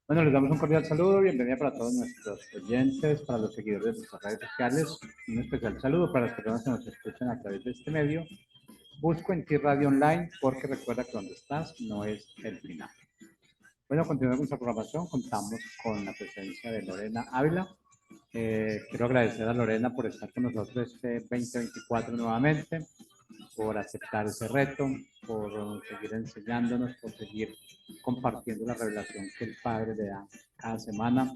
Bueno, les damos un cordial saludo, bienvenida para todos nuestros oyentes, para los seguidores de nuestras redes sociales, un especial saludo para las personas que nos escuchan a través de este medio. Busco en ti Radio Online porque recuerda que donde estás no es el final. Bueno, continuando con nuestra programación, contamos con la presencia de Lorena Ávila. Quiero agradecer a Lorena por estar con nosotros este 2024 nuevamente, por aceptar ese reto, por seguir enseñándonos, por seguir compartiendo la revelación que el Padre le da cada semana.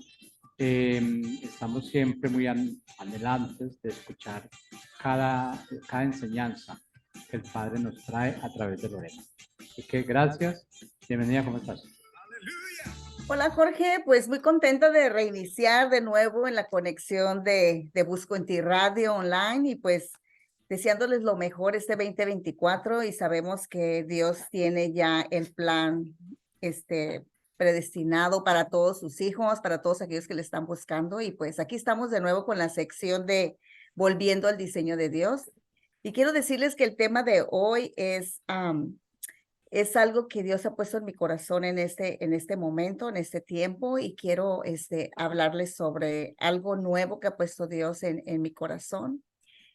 Estamos siempre muy anhelantes de escuchar cada enseñanza que el Padre nos trae a través de Lorena. Así que gracias, bienvenida, ¿cómo estás? Hola Jorge, pues muy contenta de reiniciar de nuevo en la conexión de Busco en Ti Radio Online y pues deseándoles lo mejor este 2024 y sabemos que Dios tiene ya el plan predestinado para todos sus hijos, para todos aquellos que le están buscando y pues aquí estamos de nuevo con la sección de Volviendo al diseño de Dios y quiero decirles que el tema de hoy es algo que Dios ha puesto en mi corazón en este momento, en este tiempo, y quiero hablarles sobre algo nuevo que ha puesto Dios en mi corazón.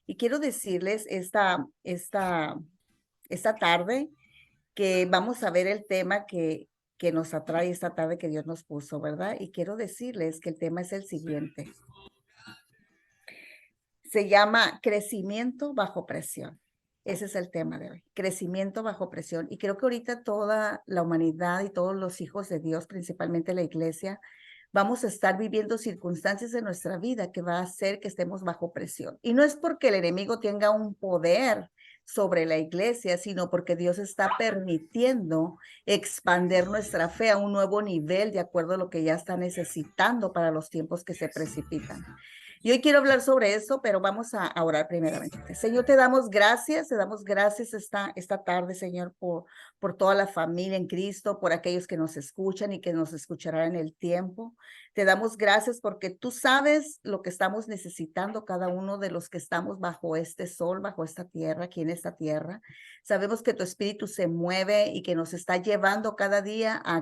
Y quiero decirles esta tarde que vamos a ver el tema que nos atrae esta tarde que Dios nos puso, ¿verdad? Y quiero decirles que el tema es el siguiente. Se llama crecimiento bajo presión. Ese es el tema de hoy, crecimiento bajo presión. Y creo que ahorita toda la humanidad y todos los hijos de Dios, principalmente la iglesia, vamos a estar viviendo circunstancias en nuestra vida que va a hacer que estemos bajo presión. Y no es porque el enemigo tenga un poder sobre la iglesia, sino porque Dios está permitiendo expander nuestra fe a un nuevo nivel de acuerdo a lo que ya está necesitando para los tiempos que se precipitan. Y hoy quiero hablar sobre eso, pero vamos a orar primeramente. Señor, te damos gracias esta tarde, Señor, por toda la familia en Cristo, por aquellos que nos escuchan y que nos escucharán en el tiempo. Te damos gracias porque tú sabes lo que estamos necesitando cada uno de los que estamos bajo este sol, bajo esta tierra, aquí en esta tierra. Sabemos que tu espíritu se mueve y que nos está llevando cada día a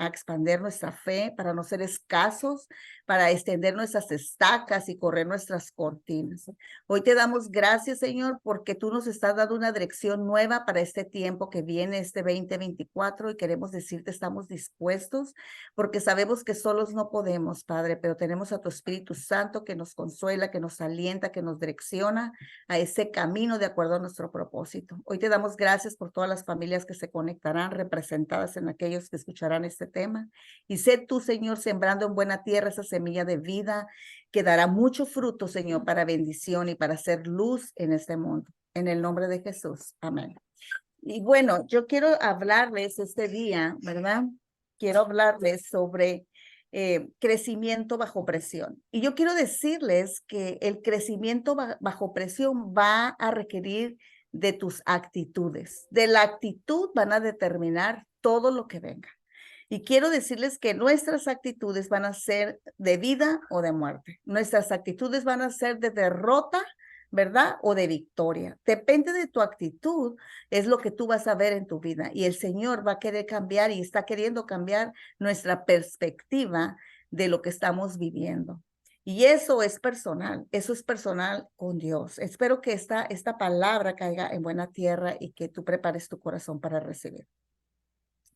expandir nuestra fe para no ser escasos, para extender nuestras estacas y correr nuestras cortinas. Hoy te damos gracias, Señor, porque tú nos estás dando una dirección nueva para este tiempo que viene, este 2024, y queremos decirte, estamos dispuestos, porque sabemos que solos no podemos, Padre, pero tenemos a tu Espíritu Santo que nos consuela, que nos alienta, que nos direcciona a ese camino de acuerdo a nuestro propósito. Hoy te damos gracias por todas las familias que se conectarán representadas en aquellos que escucharán este tema. Y sé tú, Señor, sembrando en buena tierra esa semilla de vida que dará mucho fruto, Señor, para bendición y para hacer luz en este mundo. En el nombre de Jesús. Amén. Y bueno, yo quiero hablarles este día, ¿verdad? Quiero hablarles sobre crecimiento bajo presión. Y yo quiero decirles que el crecimiento bajo presión va a requerir de tus actitudes. De la actitud van a determinar todo lo que venga. Y quiero decirles que nuestras actitudes van a ser de vida o de muerte. Nuestras actitudes van a ser de derrota, ¿verdad? O de victoria. Depende de tu actitud, es lo que tú vas a ver en tu vida. Y el Señor va a querer cambiar y está queriendo cambiar nuestra perspectiva de lo que estamos viviendo. Y eso es personal con Dios. Espero que esta palabra caiga en buena tierra y que tú prepares tu corazón para recibir.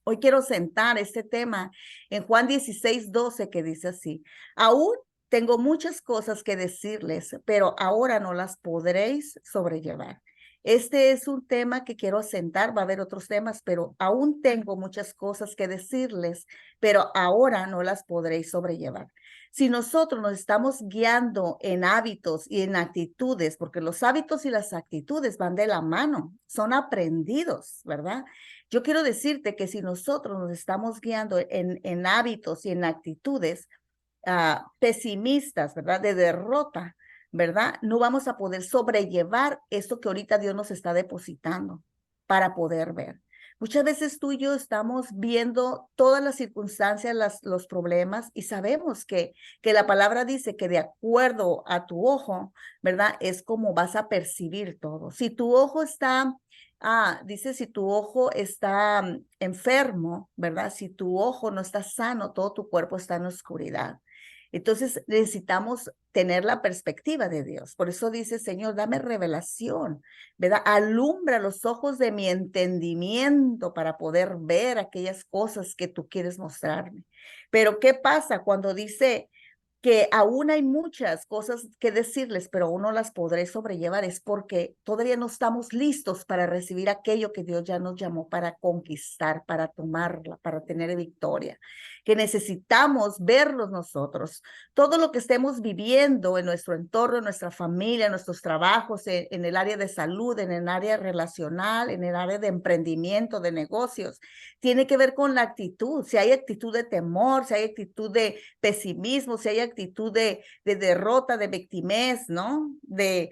Hoy quiero sentar este tema en Juan 16:12, que dice así: aún tengo muchas cosas que decirles, pero ahora no las podréis sobrellevar. Este es un tema que quiero sentar, va a haber otros temas, pero aún tengo muchas cosas que decirles, pero ahora no las podréis sobrellevar. Si nosotros nos estamos guiando en hábitos y en actitudes, porque los hábitos y las actitudes van de la mano, son aprendidos, ¿verdad? Yo quiero decirte que si nosotros nos estamos guiando en hábitos y en actitudes pesimistas, ¿verdad? De derrota, ¿verdad? No vamos a poder sobrellevar esto que ahorita Dios nos está depositando para poder ver. Muchas veces tú y yo estamos viendo todas las circunstancias, los problemas, y sabemos que la palabra dice que de acuerdo a tu ojo, ¿verdad? Es como vas a percibir todo. Si tu ojo está Dice, si tu ojo está enfermo, ¿verdad? Si tu ojo no está sano, todo tu cuerpo está en oscuridad. Entonces necesitamos tener la perspectiva de Dios. Por eso dice, Señor, dame revelación, ¿verdad? Alumbra los ojos de mi entendimiento para poder ver aquellas cosas que tú quieres mostrarme. Pero ¿qué pasa cuando dice que aún hay muchas cosas que decirles, pero aún no las podré sobrellevar? Es porque todavía no estamos listos para recibir aquello que Dios ya nos llamó para conquistar, para tomarla, para tener victoria, que necesitamos verlos nosotros. Todo lo que estemos viviendo en nuestro entorno, en nuestra familia, en nuestros trabajos, en el área de salud, en el área relacional, en el área de emprendimiento, de negocios, tiene que ver con la actitud. Si hay actitud de temor, si hay actitud de pesimismo, si hay actitud de derrota, de victimez, ¿no? De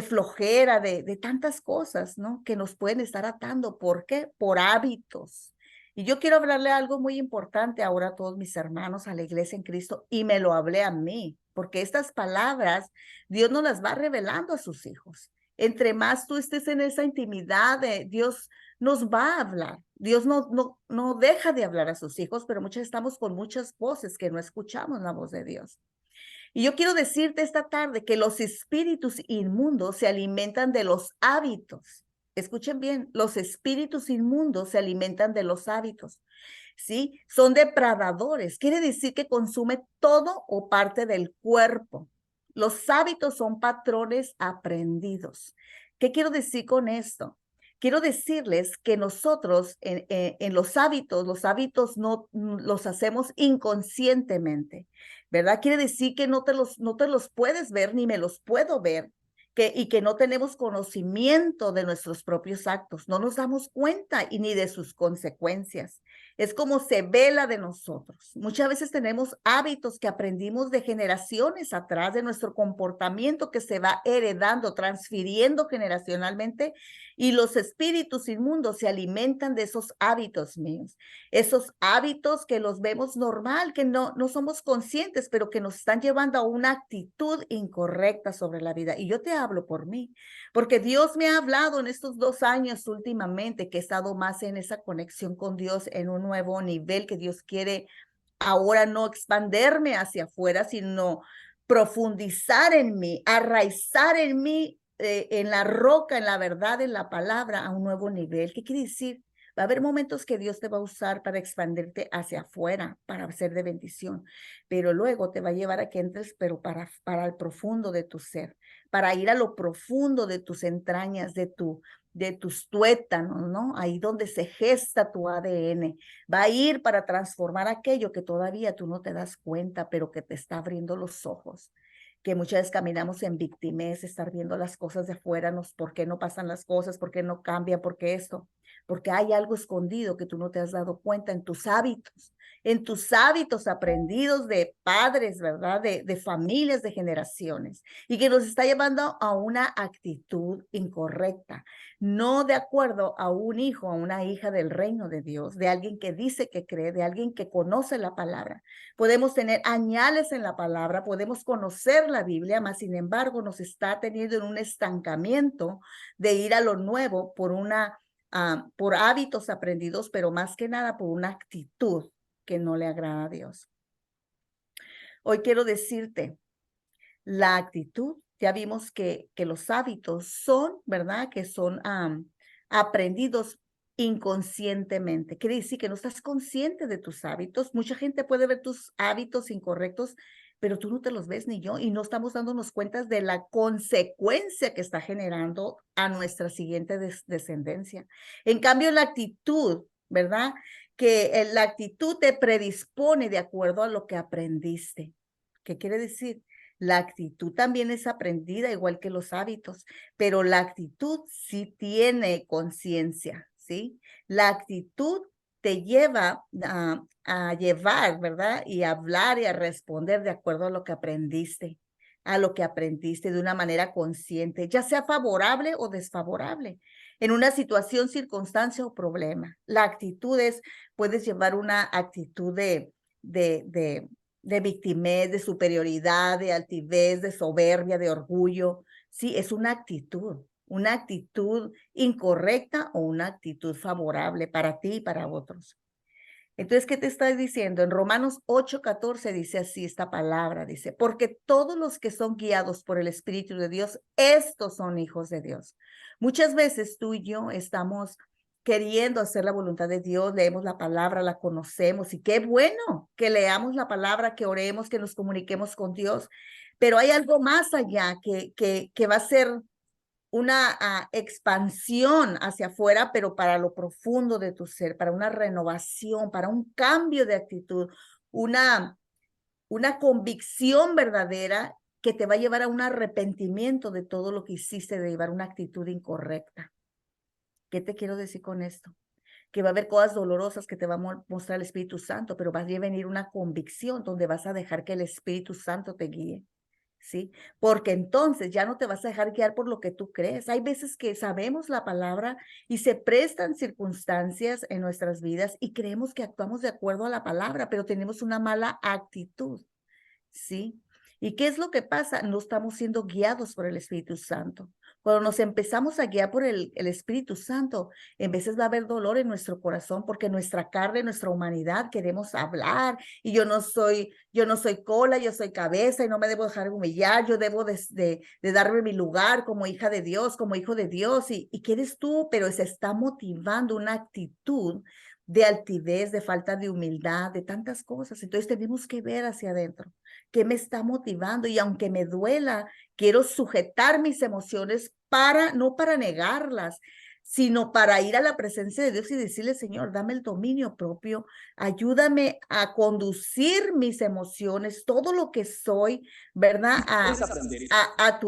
flojera, de tantas cosas, ¿no? Que nos pueden estar atando. ¿Por qué? Por hábitos. Y yo quiero hablarle algo muy importante ahora a todos mis hermanos, a la iglesia en Cristo, y me lo hablé a mí, porque estas palabras Dios nos las va revelando a sus hijos. Entre más tú estés en esa intimidad, Dios nos va a hablar. Dios no deja de hablar a sus hijos, pero muchas estamos con muchas voces que no escuchamos la voz de Dios. Y yo quiero decirte esta tarde que los espíritus inmundos se alimentan de los hábitos. Escuchen bien, los espíritus inmundos se alimentan de los hábitos. ¿Sí? Son depredadores. Quiere decir que consume todo o parte del cuerpo. Los hábitos son patrones aprendidos. ¿Qué quiero decir con esto? Quiero decirles que nosotros en los hábitos no los hacemos inconscientemente, ¿verdad? Quiere decir que no te los puedes ver ni me los puedo ver, y que no tenemos conocimiento de nuestros propios actos, no nos damos cuenta y ni de sus consecuencias. Es como se vela de nosotros. Muchas veces tenemos hábitos que aprendimos de generaciones atrás, de nuestro comportamiento que se va heredando, transfiriendo generacionalmente, y los espíritus inmundos se alimentan de esos hábitos míos. Esos hábitos que los vemos normal, que no somos conscientes, pero que nos están llevando a una actitud incorrecta sobre la vida. Y yo te hablo por mí, porque Dios me ha hablado en estos 2 años últimamente que he estado más en esa conexión con Dios, en un nuevo nivel que Dios quiere ahora no expanderme hacia afuera, sino profundizar en mí, arraizar en mí, en la roca, en la verdad, en la palabra, a un nuevo nivel. ¿Qué quiere decir? Va a haber momentos que Dios te va a usar para expandirte hacia afuera, para ser de bendición, pero luego te va a llevar a que entres, pero para el profundo de tu ser, para ir a lo profundo de tus entrañas, de tus tuétanos, ¿no? Ahí donde se gesta tu ADN. Va a ir para transformar aquello que todavía tú no te das cuenta, pero que te está abriendo los ojos. Que muchas veces caminamos en victimez, estar viendo las cosas de afuera, ¿por qué no pasan las cosas? ¿Por qué no cambian? ¿Por qué esto? Porque hay algo escondido que tú no te has dado cuenta en tus hábitos aprendidos de padres, ¿verdad? De familias, de generaciones, y que nos está llevando a una actitud incorrecta, no de acuerdo a un hijo, a una hija del reino de Dios, de alguien que dice que cree, de alguien que conoce la palabra. Podemos tener añales en la palabra, podemos conocer la Biblia, mas sin embargo nos está teniendo en un estancamiento de ir a lo nuevo por hábitos aprendidos, pero más que nada por una actitud que no le agrada a Dios. Hoy quiero decirte, la actitud, ya vimos que los hábitos son, ¿verdad? Que son aprendidos inconscientemente. Quiere decir que no estás consciente de tus hábitos. Mucha gente puede ver tus hábitos incorrectos, pero tú no te los ves ni yo, y no estamos dándonos cuenta de la consecuencia que está generando a nuestra siguiente descendencia. En cambio, la actitud, ¿verdad? Que la actitud te predispone de acuerdo a lo que aprendiste. ¿Qué quiere decir? La actitud también es aprendida, igual que los hábitos, pero la actitud sí tiene conciencia, ¿sí? La actitud te lleva a llevar, ¿verdad? Y a hablar y a responder de acuerdo a lo que aprendiste, de una manera consciente, ya sea favorable o desfavorable, en una situación, circunstancia o problema. La actitud puedes llevar una actitud de victimez, de superioridad, de altivez, de soberbia, de orgullo. Sí, es una actitud. una actitud incorrecta o una actitud favorable para ti y para otros. Entonces, ¿qué te está diciendo? En Romanos 8:14 dice así esta palabra, dice, porque todos los que son guiados por el Espíritu de Dios, estos son hijos de Dios. Muchas veces tú y yo estamos queriendo hacer la voluntad de Dios, leemos la palabra, la conocemos y qué bueno que leamos la palabra, que oremos, que nos comuniquemos con Dios, pero hay algo más allá que va a ser una expansión hacia afuera, pero para lo profundo de tu ser, para una renovación, para un cambio de actitud, una, una convicción verdadera que te va a llevar a un arrepentimiento de todo lo que hiciste, de llevar una actitud incorrecta. ¿Qué te quiero decir con esto? Que va a haber cosas dolorosas que te va a mostrar el Espíritu Santo, pero va a venir una convicción donde vas a dejar que el Espíritu Santo te guíe. ¿Sí? Porque entonces ya no te vas a dejar guiar por lo que tú crees. Hay veces que sabemos la palabra y se prestan circunstancias en nuestras vidas y creemos que actuamos de acuerdo a la palabra, pero tenemos una mala actitud, ¿sí? ¿Y qué es lo que pasa? No estamos siendo guiados por el Espíritu Santo. Cuando nos empezamos a guiar por el Espíritu Santo, en veces va a haber dolor en nuestro corazón porque nuestra carne, nuestra humanidad, queremos hablar y yo no soy cola, yo soy cabeza y no me debo dejar humillar, yo debo de darme mi lugar como hija de Dios, como hijo de Dios. ¿Y qué eres tú? Pero se está motivando una actitud de altivez, de falta de humildad, de tantas cosas. Entonces tenemos que ver hacia adentro. ¿Qué me está motivando? Y aunque me duela, quiero sujetar mis emociones no para negarlas, sino para ir a la presencia de Dios y decirle, Señor, dame el dominio propio, ayúdame a conducir mis emociones, todo lo que soy, ¿verdad? A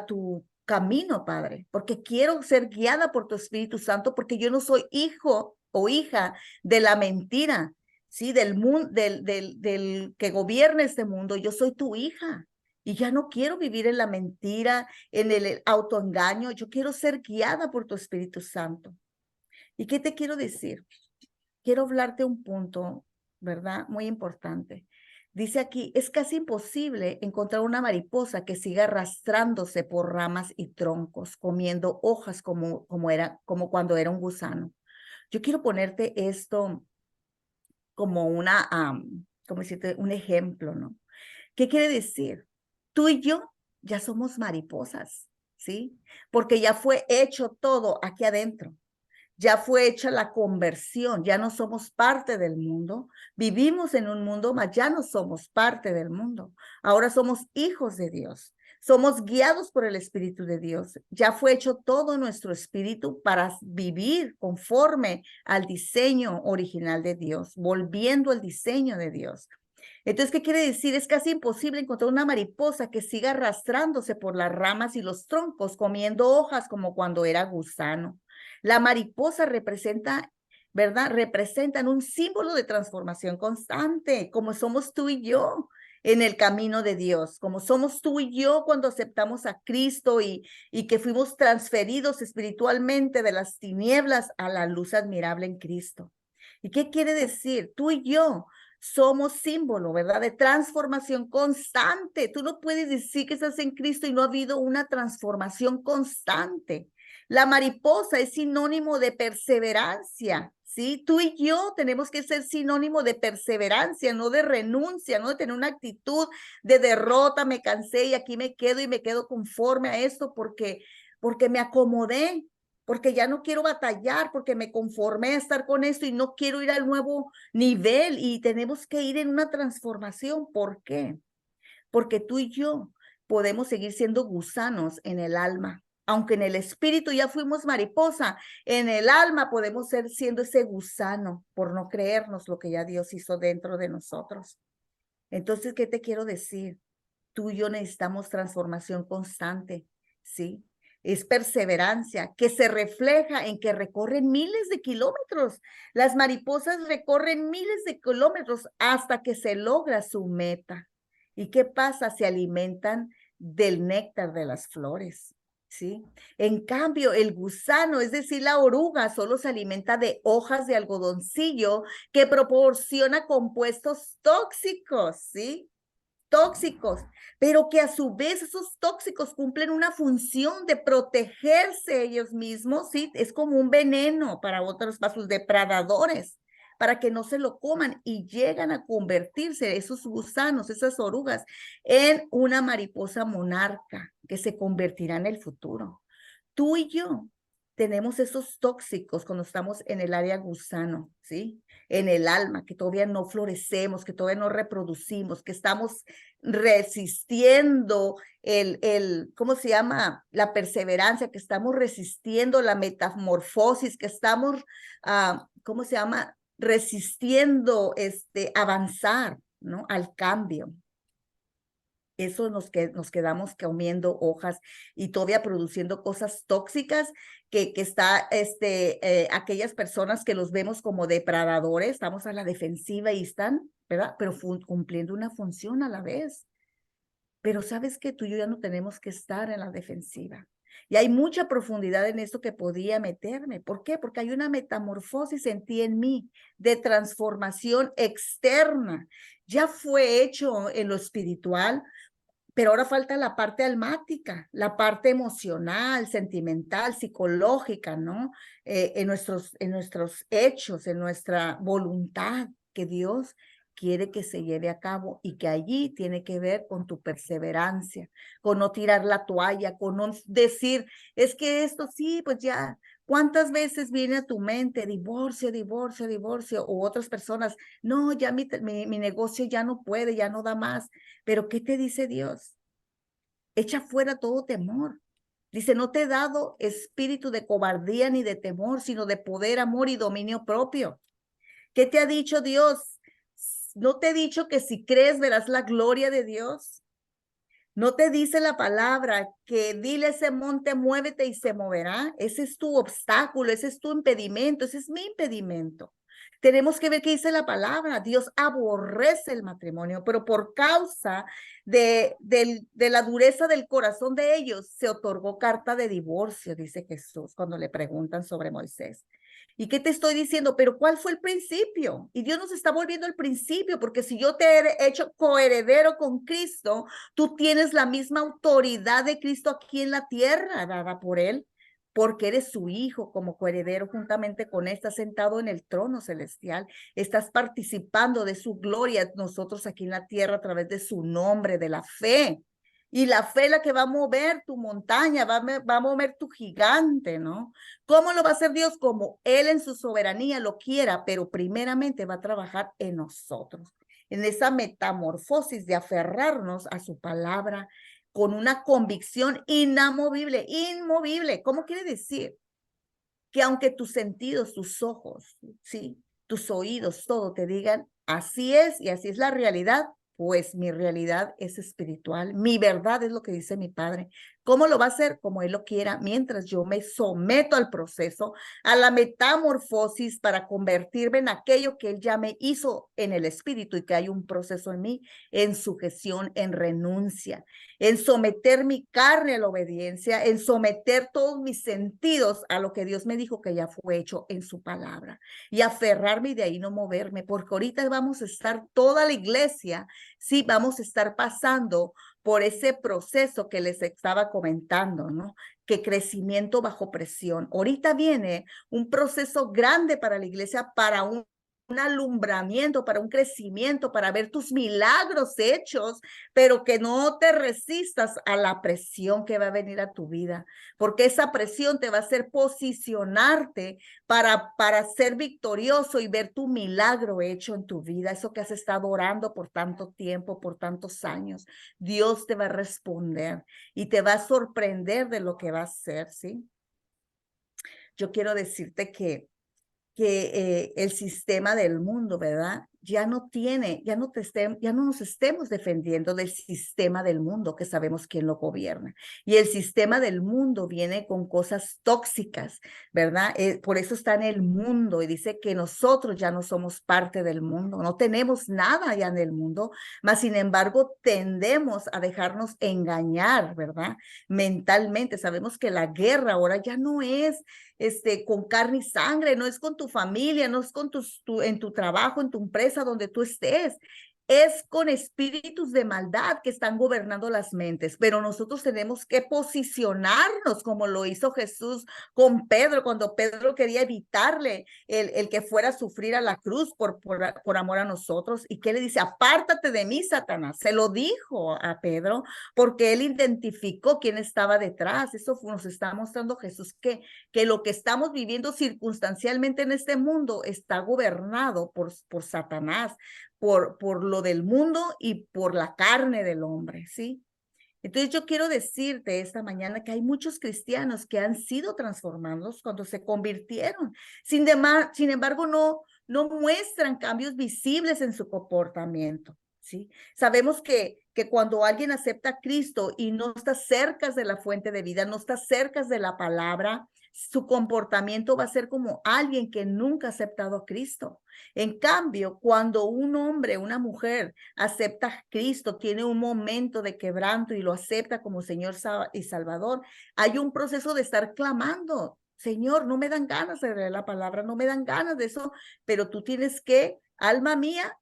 tu camino, Padre, porque quiero ser guiada por tu Espíritu Santo, porque yo no soy hijo o hija de la mentira, ¿sí? Del mundo, del que gobierna este mundo. Yo soy tu hija y ya no quiero vivir en la mentira, en el autoengaño. Yo quiero ser guiada por tu Espíritu Santo. ¿Y qué te quiero decir? Quiero hablarte un punto, ¿verdad? Muy importante. Dice aquí, es casi imposible encontrar una mariposa que siga arrastrándose por ramas y troncos, comiendo hojas como cuando era un gusano. Yo quiero ponerte esto como como decirte, un ejemplo, ¿no? ¿Qué quiere decir? Tú y yo ya somos mariposas, ¿sí? Porque ya fue hecho todo aquí adentro. Ya fue hecha la conversión, ya no somos parte del mundo, vivimos en un mundo, mas ya no somos parte del mundo. Ahora somos hijos de Dios, somos guiados por el Espíritu de Dios. Ya fue hecho todo nuestro espíritu para vivir conforme al diseño original de Dios, volviendo al diseño de Dios. Entonces, ¿qué quiere decir? Es casi imposible encontrar una mariposa que siga arrastrándose por las ramas y los troncos, comiendo hojas como cuando era gusano. La mariposa representa, ¿verdad? Representan un símbolo de transformación constante, como somos tú y yo en el camino de Dios, como somos tú y yo cuando aceptamos a Cristo y que fuimos transferidos espiritualmente de las tinieblas a la luz admirable en Cristo. ¿Y qué quiere decir? Tú y yo somos símbolo, ¿verdad? De transformación constante. Tú no puedes decir que estás en Cristo y no ha habido una transformación constante. La mariposa es sinónimo de perseverancia, ¿sí? Tú y yo tenemos que ser sinónimo de perseverancia, no de renuncia, no de tener una actitud de derrota, me cansé y aquí me quedo y me quedo conforme a esto porque me acomodé, porque ya no quiero batallar, porque me conformé a estar con esto y no quiero ir al nuevo nivel y tenemos que ir en una transformación. ¿Por qué? Porque tú y yo podemos seguir siendo gusanos en el alma. Aunque en el espíritu ya fuimos mariposa, en el alma podemos ser siendo ese gusano por no creernos lo que ya Dios hizo dentro de nosotros. Entonces, ¿qué te quiero decir? Tú y yo necesitamos transformación constante, ¿sí? Es perseverancia que se refleja en que recorren miles de kilómetros. Las mariposas recorren miles de kilómetros hasta que se logra su meta. ¿Y qué pasa? Se alimentan del néctar de las flores, ¿sí? En cambio, el gusano, es decir, la oruga, solo se alimenta de hojas de algodoncillo que proporciona compuestos tóxicos, ¿sí? tóxicos, pero que a su vez esos tóxicos cumplen una función de protegerse ellos mismos, ¿sí? Es como un veneno para para sus depredadores, para que no se lo coman y llegan a convertirse esos gusanos, esas orugas, en una mariposa monarca que se convertirá en el futuro. Tú y yo tenemos esos tóxicos cuando estamos en el área gusano, ¿sí? En el alma, que todavía no florecemos, que todavía no reproducimos, que estamos resistiendo ¿cómo se llama? La perseverancia, que estamos resistiendo la metamorfosis, que estamos, ¿cómo se llama? Resistiendo avanzar, ¿no? Al cambio. Eso nos quedamos comiendo hojas y todavía produciendo cosas tóxicas que está, aquellas personas que los vemos como depredadores, estamos a la defensiva y están, ¿verdad? Pero cumpliendo una función a la vez. Pero sabes que tú y yo ya no tenemos que estar en la defensiva. Y hay mucha profundidad en esto que podía meterme. ¿Por qué? Porque hay una metamorfosis en ti, en mí, de transformación externa. Ya fue hecho en lo espiritual, pero ahora falta la parte almática, la parte emocional, sentimental, psicológica, ¿no? En nuestros hechos, en nuestra voluntad que Dios quiere que se lleve a cabo y que allí tiene que ver con tu perseverancia, con no tirar la toalla, con no decir, es que esto sí, pues ya. ¿Cuántas veces viene a tu mente divorcio, divorcio, divorcio? O otras personas, no, ya mi negocio ya no puede, ya no da más. Pero ¿qué te dice Dios? Echa fuera todo temor. Dice, no te he dado espíritu de cobardía ni de temor, sino de poder, amor y dominio propio. ¿Qué te ha dicho Dios? ¿No te he dicho que si crees verás la gloria de Dios? ¿No te dice la palabra que dile a ese monte, muévete y se moverá? Ese es tu obstáculo, ese es tu impedimento, ese es mi impedimento. Tenemos que ver qué dice la palabra. Dios aborrece el matrimonio, pero por causa de la dureza del corazón de ellos, se otorgó carta de divorcio, dice Jesús, cuando le preguntan sobre Moisés. ¿Y qué te estoy diciendo? Pero ¿cuál fue el principio? Y Dios nos está volviendo al principio, porque si yo te he hecho coheredero con Cristo, tú tienes la misma autoridad de Cristo aquí en la tierra, dada por Él, porque eres su hijo como coheredero juntamente con Él, estás sentado en el trono celestial, estás participando de su gloria, nosotros aquí en la tierra a través de su nombre, de la fe. Y la fe es la que va a mover tu montaña, va a mover tu gigante, ¿no? ¿Cómo lo va a hacer Dios? Como Él en su soberanía lo quiera, pero primeramente va a trabajar en nosotros, en esa metamorfosis de aferrarnos a su palabra con una convicción inamovible, inmovible. ¿Cómo quiere decir? Que aunque tus sentidos, tus ojos, ¿sí? Tus oídos, todo te digan, así es y así es la realidad, pues mi realidad es espiritual, mi verdad es lo que dice mi Padre. ¿Cómo lo va a hacer? Como Él lo quiera, mientras yo me someto al proceso, a la metamorfosis para convertirme en aquello que Él ya me hizo en el espíritu y que hay un proceso en mí, en sujeción, en renuncia, en someter mi carne a la obediencia, en someter todos mis sentidos a lo que Dios me dijo que ya fue hecho en su palabra y aferrarme y de ahí no moverme, porque ahorita vamos a estar toda la iglesia, sí, vamos a estar pasando por ese proceso que les estaba comentando, ¿no? Que crecimiento bajo presión. Ahorita viene un proceso grande para la iglesia, para un alumbramiento, para un crecimiento, para ver tus milagros hechos, pero que no te resistas a la presión que va a venir a tu vida, porque esa presión te va a hacer posicionarte para ser victorioso y ver tu milagro hecho en tu vida, eso que has estado orando por tanto tiempo, por tantos años. Dios te va a responder y te va a sorprender de lo que va a hacer, ¿sí? Yo quiero decirte que el sistema del mundo, ¿verdad? Ya no nos estemos defendiendo del sistema del mundo, que sabemos quién lo gobierna. Y el sistema del mundo viene con cosas tóxicas, ¿verdad? Por eso está en el mundo y dice que nosotros ya no somos parte del mundo, no tenemos nada ya en el mundo, mas sin embargo tendemos a dejarnos engañar, ¿verdad? Mentalmente, sabemos que la guerra ahora ya no es con carne y sangre, no es con tu familia, no es con en tu trabajo, en tu empresa, donde tú estés. es con espíritus de maldad que están gobernando las mentes, pero nosotros tenemos que posicionarnos como lo hizo Jesús con Pedro, cuando Pedro quería evitarle el que fuera a sufrir a la cruz por amor a nosotros. ¿Y qué le dice? Apártate de mí, Satanás. Se lo dijo a Pedro porque él identificó quién estaba detrás. Eso nos está mostrando Jesús que lo que estamos viviendo circunstancialmente en este mundo está gobernado por Satanás, por lo del mundo y por la carne del hombre, ¿sí? Entonces yo quiero decirte esta mañana que hay muchos cristianos que han sido transformados cuando se convirtieron. Sin embargo, no muestran cambios visibles en su comportamiento, ¿sí? Sabemos que cuando alguien acepta a Cristo y no está cerca de la fuente de vida, no está cerca de la palabra, su comportamiento va a ser como alguien que nunca ha aceptado a Cristo. En cambio, cuando un hombre, una mujer acepta a Cristo, tiene un momento de quebranto y lo acepta como Señor y Salvador, hay un proceso de estar clamando. Señor, no me dan ganas de leer la palabra, no me dan ganas de eso, pero tú tienes que, alma mía,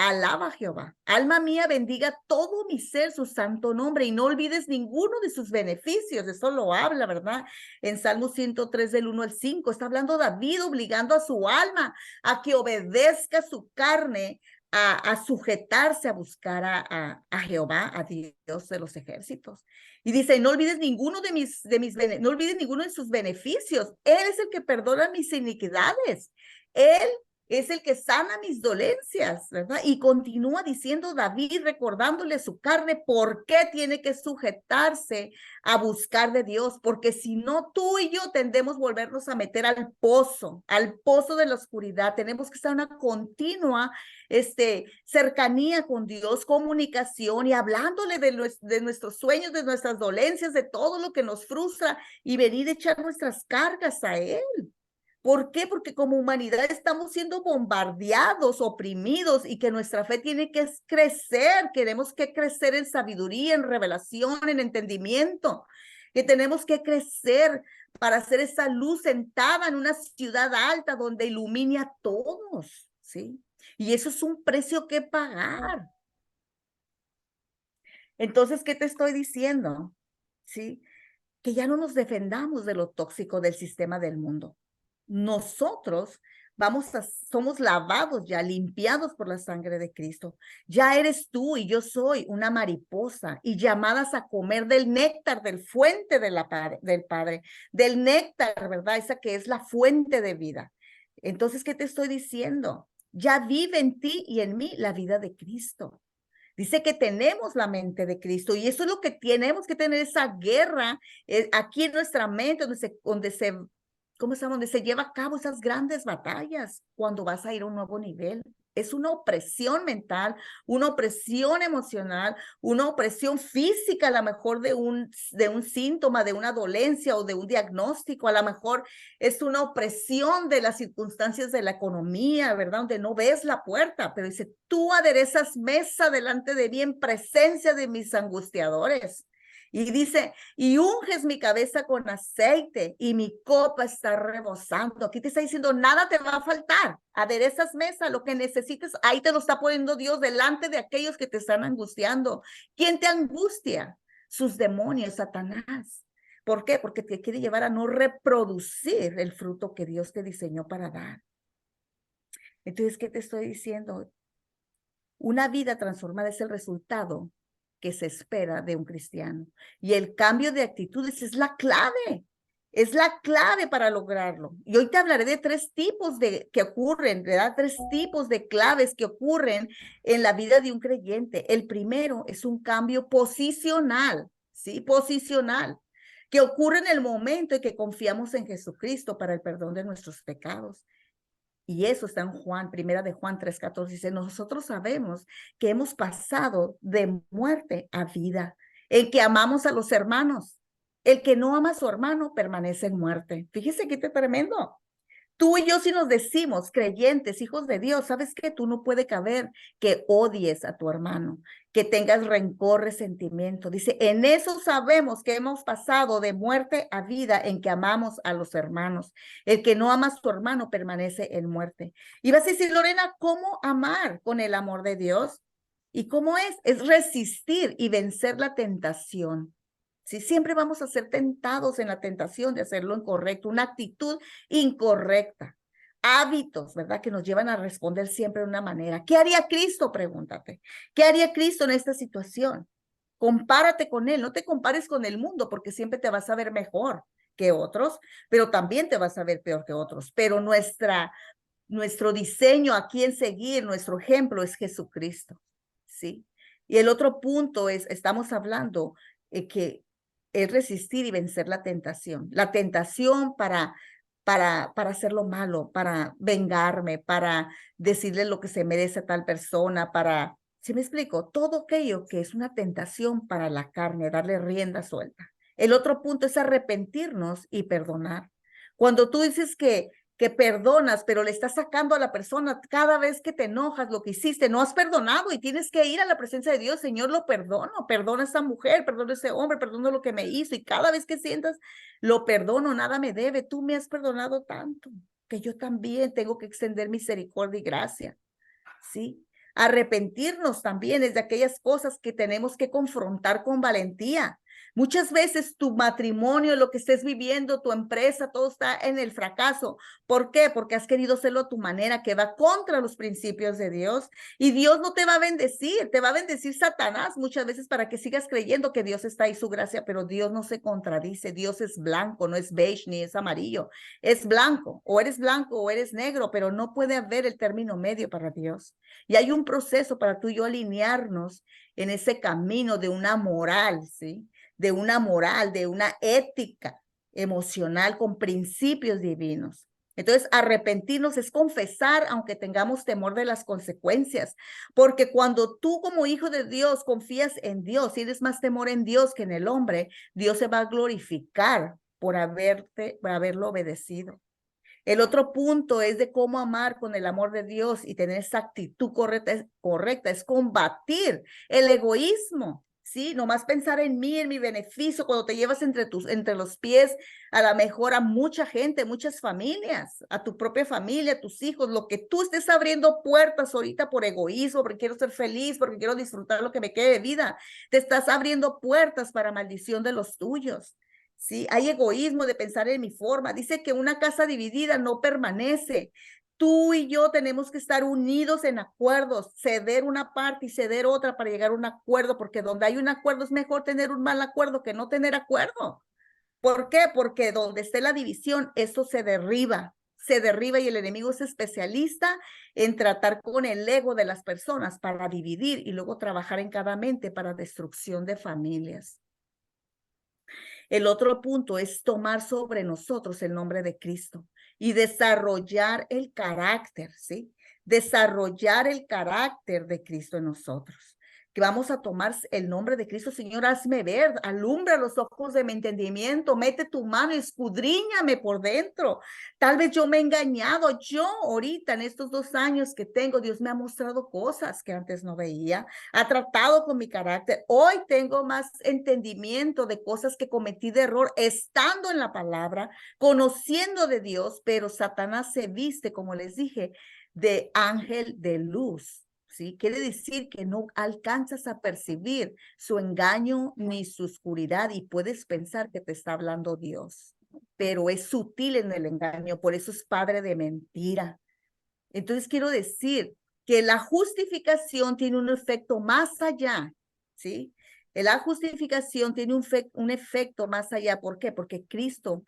alaba a Jehová. Alma mía, bendiga todo mi ser, su santo nombre, y no olvides ninguno de sus beneficios. Eso lo habla, ¿verdad? En Salmo 103 del 1 al 5, está hablando David obligando a su alma a que obedezca su carne, a sujetarse, a buscar a Jehová, a Dios de los ejércitos. Y dice, no olvides ninguno no olvides ninguno de sus beneficios. Él es el que perdona mis iniquidades. Él es el que sana mis dolencias, ¿verdad? Y continúa diciendo David, recordándole su carne, ¿por qué tiene que sujetarse a buscar de Dios? Porque si no, tú y yo tendemos a volvernos a meter al pozo de la oscuridad. Tenemos que estar en una continua cercanía con Dios, comunicación y hablándole de nuestros sueños, de nuestras dolencias, de todo lo que nos frustra y venir a echar nuestras cargas a Él. ¿Por qué? Porque como humanidad estamos siendo bombardeados, oprimidos y que nuestra fe tiene que crecer. Queremos que crecer en sabiduría, en revelación, en entendimiento. Que tenemos que crecer para ser esa luz sentada en una ciudad alta donde ilumine a todos, ¿sí? Y eso es un precio que pagar. Entonces, ¿qué te estoy diciendo? ¿Sí? Que ya no nos defendamos de lo tóxico del sistema del mundo. Nosotros somos lavados ya, limpiados por la sangre de Cristo. Ya eres tú y yo soy una mariposa y llamadas a comer del néctar, del fuente del Padre, del néctar, ¿verdad? Esa que es la fuente de vida. Entonces, ¿qué te estoy diciendo? Ya vive en ti y en mí la vida de Cristo. Dice que tenemos la mente de Cristo y eso es lo que tenemos que tener, esa guerra aquí en nuestra mente, donde se lleva a cabo esas grandes batallas cuando vas a ir a un nuevo nivel. Es una opresión mental, una opresión emocional, una opresión física, a lo mejor de un síntoma, de una dolencia o de un diagnóstico, a lo mejor es una opresión de las circunstancias de la economía, ¿verdad? Donde no ves la puerta, pero dice, tú aderezas mesa delante de mí en presencia de mis angustiadores. Y dice, y unges mi cabeza con aceite y mi copa está rebosando. Aquí te está diciendo, nada te va a faltar. Aderezas mesa, lo que necesites, ahí te lo está poniendo Dios delante de aquellos que te están angustiando. ¿Quién te angustia? Sus demonios, Satanás. ¿Por qué? Porque te quiere llevar a no reproducir el fruto que Dios te diseñó para dar. Entonces, ¿qué te estoy diciendo? Una vida transformada es el resultado que se espera de un cristiano. Y el cambio de actitudes es la clave para lograrlo. Y hoy te hablaré de 3 tipos que ocurren, ¿verdad? 3 tipos de claves que ocurren en la vida de un creyente. El primero es un cambio posicional, ¿sí? Posicional, que ocurre en el momento en que confiamos en Jesucristo para el perdón de nuestros pecados. Y eso está en primera de Juan 3:14, dice, nosotros sabemos que hemos pasado de muerte a vida, en que amamos a los hermanos. El que no ama a su hermano permanece en muerte. Fíjese qué tremendo. Tú y yo si nos decimos creyentes, hijos de Dios, ¿sabes qué? Tú no puede caber que odies a tu hermano, que tengas rencor, resentimiento. Dice, en eso sabemos que hemos pasado de muerte a vida en que amamos a los hermanos. El que no ama a su hermano permanece en muerte. Y vas a decir, Lorena, ¿cómo amar con el amor de Dios? ¿Y cómo es? Es resistir y vencer la tentación. Sí, siempre vamos a ser tentados en la tentación de hacer lo incorrecto, una actitud incorrecta, hábitos, ¿verdad? Que nos llevan a responder siempre de una manera. ¿Qué haría Cristo? Pregúntate. ¿Qué haría Cristo en esta situación? Compárate con Él, no te compares con el mundo porque siempre te vas a ver mejor que otros, pero también te vas a ver peor que otros. Pero nuestro diseño a quién seguir, nuestro ejemplo es Jesucristo, ¿sí? Y el otro punto es, estamos hablando que es resistir y vencer la tentación para hacer lo malo, para vengarme, para decirle lo que se merece a tal persona, ¿sí me explico? Todo aquello que es una tentación para la carne, darle rienda suelta. El otro punto es arrepentirnos y perdonar. Cuando tú dices que perdonas, pero le estás sacando a la persona cada vez que te enojas lo que hiciste, no has perdonado y tienes que ir a la presencia de Dios, Señor, lo perdono, perdona a esa mujer, perdona a ese hombre, perdono lo que me hizo y cada vez que sientas, lo perdono, nada me debe, tú me has perdonado tanto, que yo también tengo que extender misericordia y gracia, ¿sí? Arrepentirnos también es de aquellas cosas que tenemos que confrontar con valentía. Muchas veces tu matrimonio, lo que estés viviendo, tu empresa, todo está en el fracaso. ¿Por qué? Porque has querido hacerlo a tu manera que va contra los principios de Dios. Y Dios no te va a bendecir, te va a bendecir Satanás muchas veces para que sigas creyendo que Dios está ahí su gracia, pero Dios no se contradice. Dios es blanco, no es beige ni es amarillo. Es blanco o eres negro, pero no puede haber el término medio para Dios. Y hay un proceso para tú y yo alinearnos en ese camino de una moral, ¿sí? De una moral, de una ética emocional con principios divinos. Entonces, arrepentirnos es confesar, aunque tengamos temor de las consecuencias, porque cuando tú como hijo de Dios confías en Dios, tienes más temor en Dios que en el hombre, Dios se va a glorificar por haberlo obedecido. El otro punto es de cómo amar con el amor de Dios y tener esa actitud correcta, es combatir el egoísmo, ¿sí? Nomás pensar en mí, en mi beneficio, cuando te llevas entre los pies a la mejor a mucha gente, muchas familias, a tu propia familia, a tus hijos, lo que tú estés abriendo puertas ahorita por egoísmo, porque quiero ser feliz, porque quiero disfrutar lo que me quede de vida, te estás abriendo puertas para maldición de los tuyos. ¿Sí? Hay egoísmo de pensar en mi forma. Dice que una casa dividida no permanece. Tú y yo tenemos que estar unidos en acuerdos, ceder una parte y ceder otra para llegar a un acuerdo, porque donde hay un acuerdo es mejor tener un mal acuerdo que no tener acuerdo. ¿Por qué? Porque donde esté la división, eso se derriba y el enemigo es especialista en tratar con el ego de las personas para dividir y luego trabajar en cada mente para destrucción de familias. El otro punto es tomar sobre nosotros el nombre de Cristo y desarrollar el carácter, ¿sí? Desarrollar el carácter de Cristo en nosotros. Que vamos a tomar el nombre de Cristo, Señor, hazme ver, alumbra los ojos de mi entendimiento, mete tu mano, escudriñame por dentro. Tal vez yo me he engañado, yo ahorita en estos 2 años que tengo, Dios me ha mostrado cosas que antes no veía, ha tratado con mi carácter. Hoy tengo más entendimiento de cosas que cometí de error estando en la palabra, conociendo de Dios, pero Satanás se viste, como les dije, de ángel de luz. ¿Sí? Quiere decir que no alcanzas a percibir su engaño ni su oscuridad y puedes pensar que te está hablando Dios, pero es sutil en el engaño, por eso es padre de mentira. Entonces quiero decir que la justificación tiene un efecto más allá, ¿sí? La justificación tiene un efecto más allá. ¿Por qué? Porque Cristo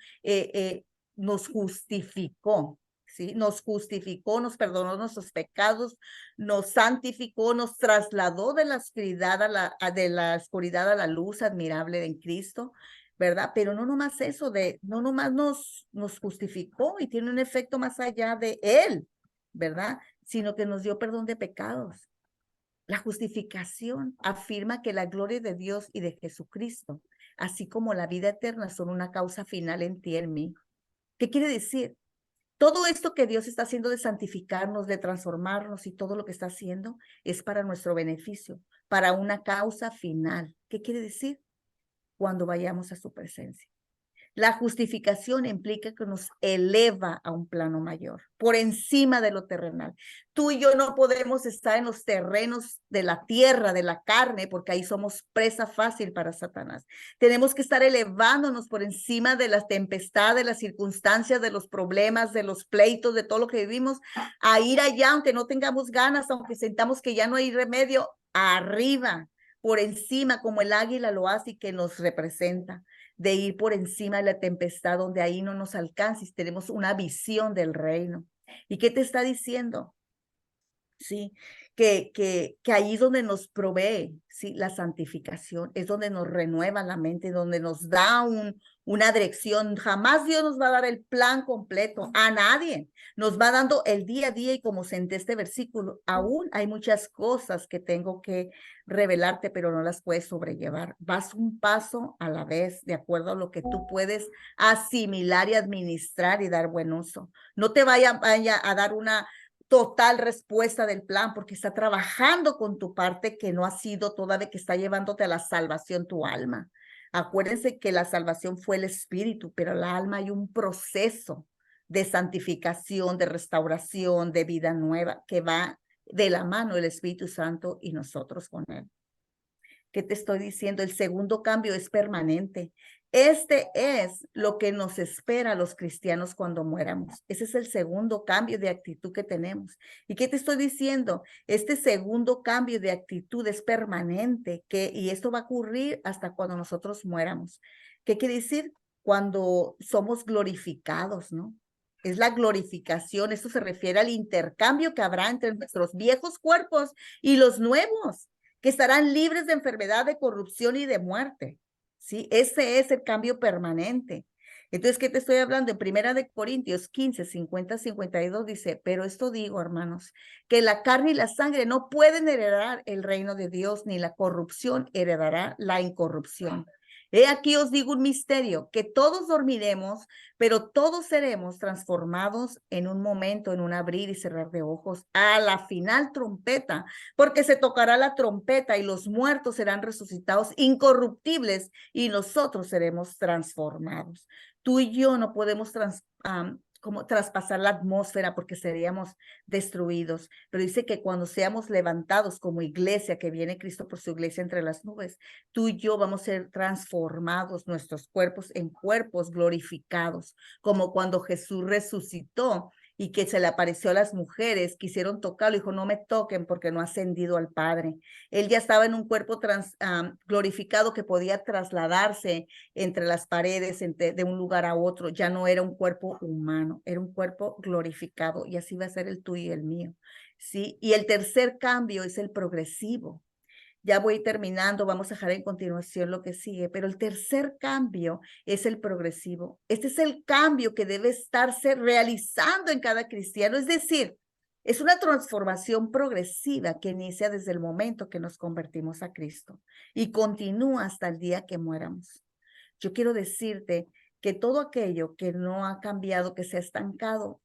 nos justificó, ¿sí? Nos justificó, nos perdonó nuestros pecados, nos santificó, nos trasladó de la oscuridad a la luz admirable en Cristo, ¿verdad? Pero no nomás eso, no nomás nos justificó y tiene un efecto más allá de Él, ¿verdad? Sino que nos dio perdón de pecados. La justificación afirma que la gloria de Dios y de Jesucristo, así como la vida eterna, son una causa final en ti y en mí. ¿Qué quiere decir? Todo esto que Dios está haciendo de santificarnos, de transformarnos y todo lo que está haciendo es para nuestro beneficio, para una causa final. ¿Qué quiere decir? Cuando vayamos a su presencia. La justificación implica que nos eleva a un plano mayor, por encima de lo terrenal. Tú y yo no podemos estar en los terrenos de la tierra, de la carne, porque ahí somos presa fácil para Satanás. Tenemos que estar elevándonos por encima de las tempestades, de las circunstancias, de los problemas, de los pleitos, de todo lo que vivimos, a ir allá, aunque no tengamos ganas, aunque sentamos que ya no hay remedio, arriba, por encima, como el águila lo hace y que nos representa, de ir por encima de la tempestad donde ahí no nos alcances. Tenemos una visión del reino. ¿Y qué te está diciendo? Sí, que ahí es donde nos provee, sí, la santificación, es donde nos renueva la mente, donde nos da una dirección. Jamás Dios nos va a dar el plan completo, a nadie. Nos va dando el día a día y como senté este versículo, aún hay muchas cosas que tengo que revelarte, pero no las puedes sobrellevar. Vas un paso a la vez, de acuerdo a lo que tú puedes asimilar y administrar y dar buen uso. No te vaya a dar una total respuesta del plan, porque está trabajando con tu parte que no ha sido toda, de que está llevándote a la salvación tu alma. Acuérdense que la salvación fue el espíritu, pero la alma hay un proceso de santificación, de restauración, de vida nueva, que va de la mano el Espíritu Santo y nosotros con él. ¿Qué te estoy diciendo? El segundo cambio es permanente. Este es lo que nos espera a los cristianos cuando muéramos. Ese es el segundo cambio de actitud que tenemos. ¿Y qué te estoy diciendo? Este segundo cambio de actitud es permanente, y esto va a ocurrir hasta cuando nosotros muéramos. ¿Qué quiere decir? Cuando somos glorificados, ¿no? Es la glorificación. Esto se refiere al intercambio que habrá entre nuestros viejos cuerpos y los nuevos, que estarán libres de enfermedad, de corrupción y de muerte. ¿Sí? Ese es el cambio permanente. Entonces, ¿qué te estoy hablando? En 1 Corintios 15, 50, 52 dice, pero esto digo, hermanos, que la carne y la sangre no pueden heredar el reino de Dios, ni la corrupción heredará la incorrupción. He aquí os digo un misterio, que todos dormiremos, pero todos seremos transformados en un momento, en un abrir y cerrar de ojos, a la final trompeta, porque se tocará la trompeta y los muertos serán resucitados incorruptibles y nosotros seremos transformados. Tú y yo no podemos como traspasar la atmósfera porque seríamos destruidos, pero dice que cuando seamos levantados como iglesia, que viene Cristo por su iglesia entre las nubes, tú y yo vamos a ser transformados, nuestros cuerpos en cuerpos glorificados, como cuando Jesús resucitó y que se le apareció a las mujeres, quisieron tocarlo, dijo, no me toquen porque no ha ascendido al Padre. Él ya estaba en un cuerpo glorificado que podía trasladarse entre las paredes, de un lugar a otro. Ya no era un cuerpo humano, era un cuerpo glorificado, y así va a ser el tuyo y el mío. ¿Sí? Y el tercer cambio es el progresivo. Ya voy terminando, vamos a dejar en continuación lo que sigue, pero el tercer cambio es el progresivo. Este es el cambio que debe estarse realizando en cada cristiano, es decir, es una transformación progresiva que inicia desde el momento que nos convertimos a Cristo y continúa hasta el día que muéramos. Yo quiero decirte que todo aquello que no ha cambiado, que se ha estancado,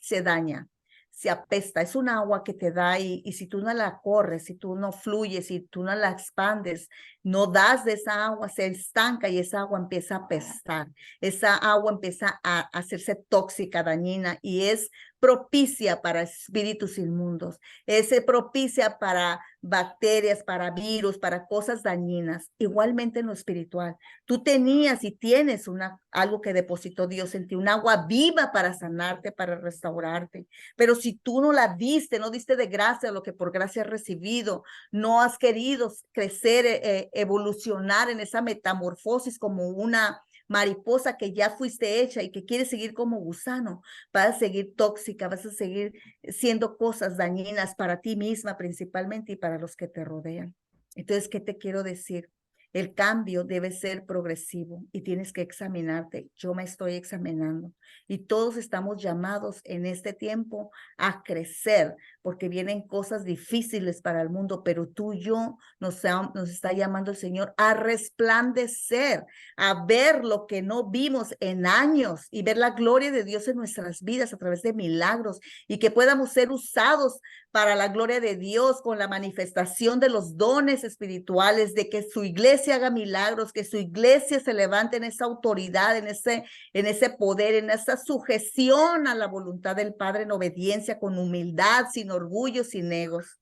se daña, se apesta. Es un agua que te da y si tú no la corres, si tú no fluyes, si tú no la expandes, no das de esa agua, se estanca y esa agua empieza a apestar. Esa agua empieza a hacerse tóxica, dañina, y es propicia para espíritus inmundos, es propicia para bacterias, para virus, para cosas dañinas. Igualmente en lo espiritual, tú tenías y tienes algo que depositó Dios en ti, un agua viva para sanarte, para restaurarte. Pero si tú no la diste, no diste de gracia lo que por gracia has recibido, no has querido crecer, evolucionar en esa metamorfosis como una mariposa que ya fuiste hecha y que quiere seguir como gusano, vas a seguir tóxica, vas a seguir siendo cosas dañinas para ti misma principalmente y para los que te rodean. Entonces, ¿qué te quiero decir? El cambio debe ser progresivo y tienes que examinarte. Yo me estoy examinando y todos estamos llamados en este tiempo a crecer porque vienen cosas difíciles para el mundo, pero tú y yo nos está llamando el Señor a resplandecer, a ver lo que no vimos en años y ver la gloria de Dios en nuestras vidas a través de milagros y que podamos ser usados para la gloria de Dios con la manifestación de los dones espirituales, de que su iglesia iglesia haga milagros, que su iglesia se levante en esa autoridad, en ese poder, en esa sujeción a la voluntad del Padre, en obediencia, con humildad, sin orgullo, sin egos.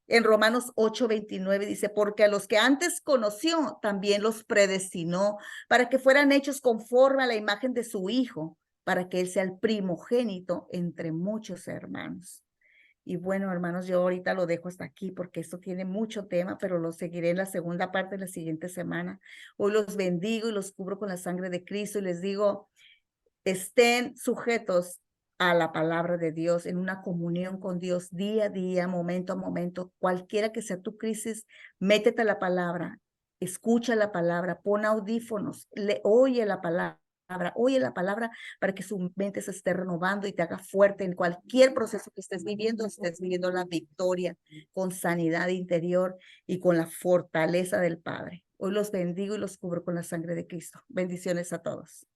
En Romanos 8:29 dice, porque a los que antes conoció, también los predestinó para que fueran hechos conforme a la imagen de su Hijo, para que Él sea el primogénito entre muchos hermanos. Y bueno, hermanos, yo ahorita lo dejo hasta aquí porque esto tiene mucho tema, pero lo seguiré en la segunda parte de la siguiente semana. Hoy los bendigo y los cubro con la sangre de Cristo y les digo, estén sujetos a la palabra de Dios, en una comunión con Dios día a día, momento a momento, cualquiera que sea tu crisis, métete a la palabra, escucha la palabra, pon audífonos, oye la palabra para que su mente se esté renovando y te haga fuerte en cualquier proceso que estés viviendo la victoria con sanidad interior y con la fortaleza del Padre. Hoy los bendigo y los cubro con la sangre de Cristo. Bendiciones a todos.